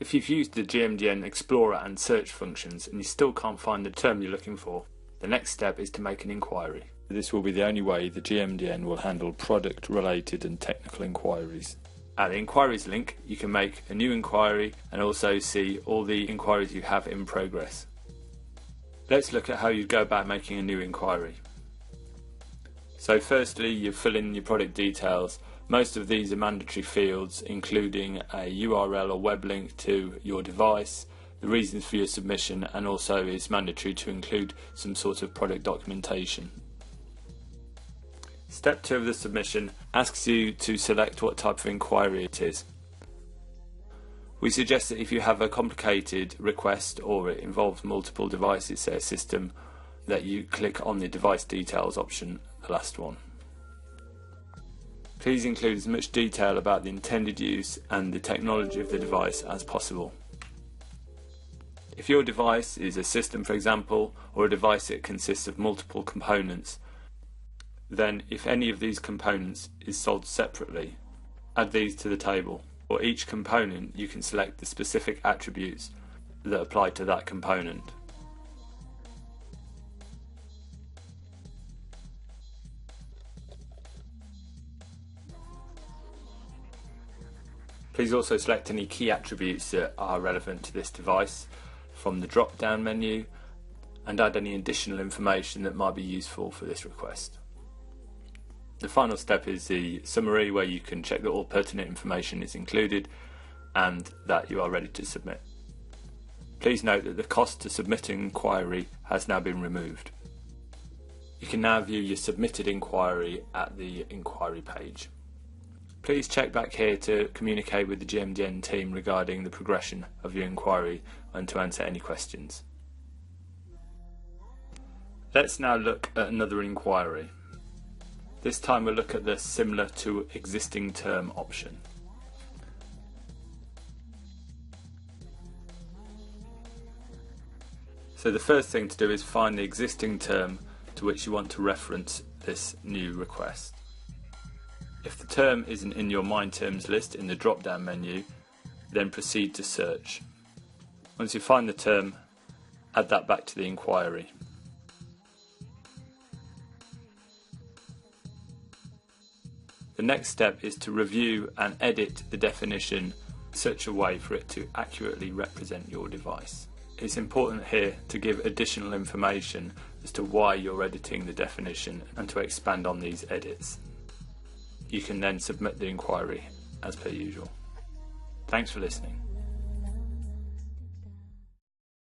If you've used the GMDN Explorer and search functions and you still can't find the term you're looking for, the next step is to make an inquiry. This will be the only way the GMDN will handle product-related and technical inquiries. At the inquiries link, you can make a new inquiry and also see all the inquiries you have in progress. Let's look at how you go about making a new inquiry. So firstly, you fill in your product details. Most of these are mandatory fields, including a URL or web link to your device, the reasons for your submission, and also it's mandatory to include some sort of product documentation. Step 2 of the submission asks you to select what type of inquiry it is. We suggest that if you have a complicated request or it involves multiple devices, say a system, that you click on the device details option, the last one. Please include as much detail about the intended use and the technology of the device as possible. If your device is a system, for example, or a device that consists of multiple components, then if any of these components is sold separately, add these to the table. For each component, you can select the specific attributes that apply to that component. Please also select any key attributes that are relevant to this device from the drop-down menu and add any additional information that might be useful for this request. The final step is the summary, where you can check that all pertinent information is included and that you are ready to submit. Please note that the cost to submit an inquiry has now been removed. You can now view your submitted inquiry at the inquiry page. Please check back here to communicate with the GMDN team regarding the progression of your inquiry and to answer any questions. Let's now look at another inquiry. This time we'll look at the similar to existing term option. So the first thing to do is find the existing term to which you want to reference this new request. If the term isn't in your My Terms list in the drop-down menu, then proceed to search. Once you find the term, add that back to the inquiry. The next step is to review and edit the definition in such a way for it to accurately represent your device. It's important here to give additional information as to why you're editing the definition and to expand on these edits. You can then submit the inquiry as per usual. Thanks for listening.